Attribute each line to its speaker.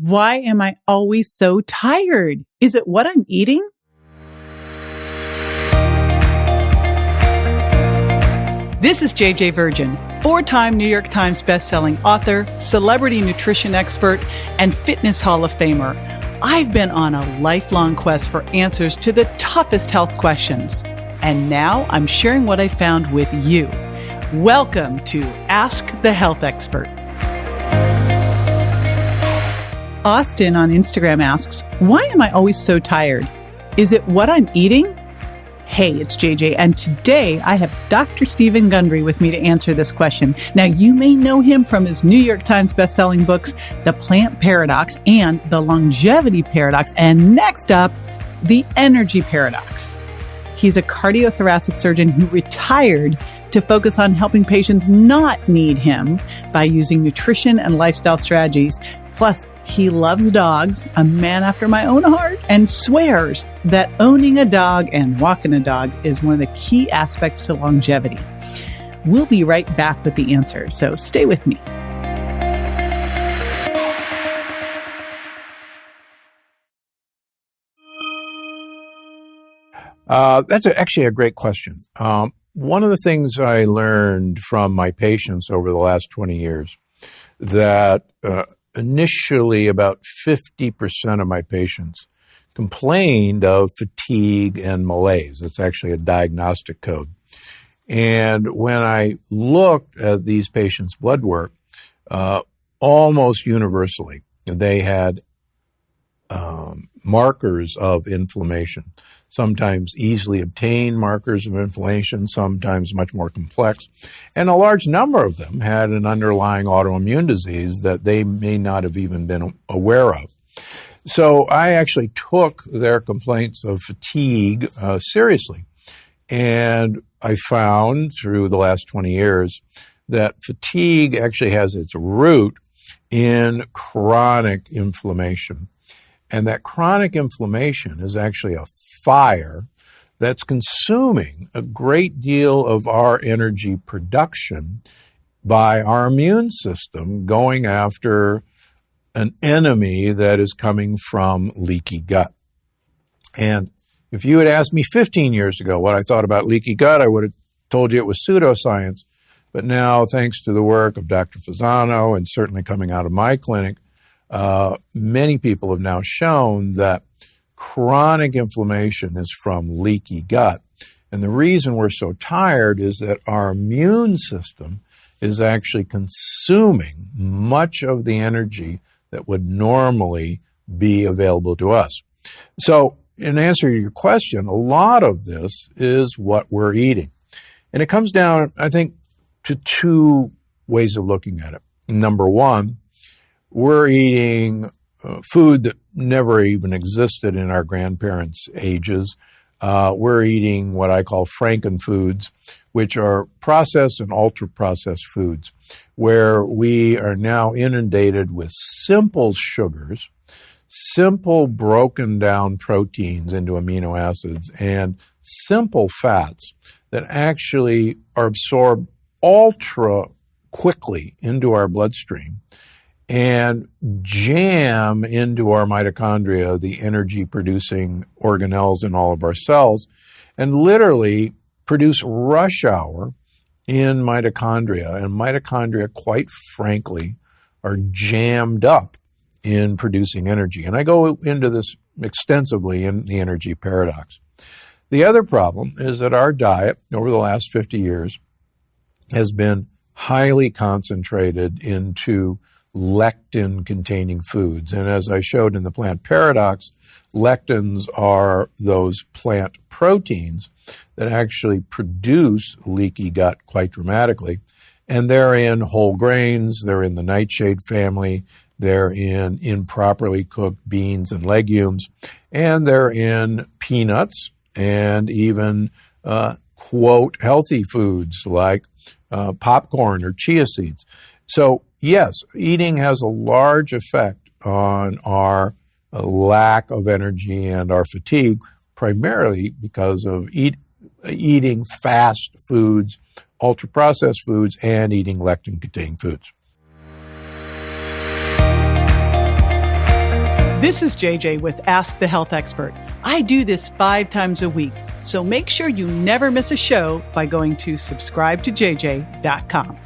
Speaker 1: Why am I always so tired? Is it what I'm eating? This is JJ Virgin, 4-time New York Times bestselling author, celebrity nutrition expert, and fitness Hall of Famer. I've been on a lifelong quest for answers to the toughest health questions. And now I'm sharing what I found with you. Welcome to Ask the Health Expert. Austin on Instagram asks, why am I always so tired? Is it what I'm eating? Hey, it's JJ, and today I have Dr. Stephen Gundry with me to answer this question. Now, you may know him from his New York Times bestselling books, The Plant Paradox and The Longevity Paradox, and next up, The Energy Paradox. He's a cardiothoracic surgeon who retired to focus on helping patients not need him by using nutrition and lifestyle strategies. Plus, he loves dogs, a man after my own heart, and swears that owning a dog and walking a dog is one of the key aspects to longevity. We'll be right back with the answer, so stay with me.
Speaker 2: That's actually a great question. One of the things I learned from my patients over the last 20 years that initially about 50% of my patients complained of fatigue and malaise. It's actually a diagnostic code. And when I looked at these patients' blood work, almost universally, they had markers of inflammation, sometimes easily obtained markers of inflammation, sometimes much more complex. And a large number of them had an underlying autoimmune disease that they may not have even been aware of. So I actually took their complaints of fatigue seriously. And I found through the last 20 years that fatigue actually has its root in chronic inflammation. And that chronic inflammation is actually a fire that's consuming a great deal of our energy production by our immune system going after an enemy that is coming from leaky gut. And if you had asked me 15 years ago what I thought about leaky gut, I would have told you it was pseudoscience. But now, thanks to the work of Dr. Fasano and certainly coming out of my clinic, many people have now shown that chronic inflammation is from leaky gut. And the reason we're so tired is that our immune system is actually consuming much of the energy that would normally be available to us. So in answer to your question, a lot of this is what we're eating. And it comes down, I think, to two ways of looking at it. Number one, we're eating food that never even existed in our grandparents' ages. We're eating what I call frankenfoods, which are processed and ultra-processed foods, where we are now inundated with simple sugars, simple broken down proteins into amino acids, and simple fats that actually are absorbed ultra quickly into our bloodstream and jam into our mitochondria, the energy-producing organelles in all of our cells, and literally produce rush hour in mitochondria. And mitochondria, quite frankly, are jammed up in producing energy. And I go into this extensively in the energy paradox. The other problem is that our diet over the last 50 years has been highly concentrated into lectin-containing foods. And as I showed in the plant paradox, lectins are those plant proteins that actually produce leaky gut quite dramatically. And they're in whole grains, they're in the nightshade family, they're in improperly cooked beans and legumes, and they're in peanuts and even, quote, healthy foods like popcorn or chia seeds. So yes, eating has a large effect on our lack of energy and our fatigue, primarily because of eating fast foods, ultra-processed foods, and eating lectin-containing foods.
Speaker 1: This is JJ with Ask the Health Expert. I do this 5 times a week, so make sure you never miss a show by going to subscribetojj.com.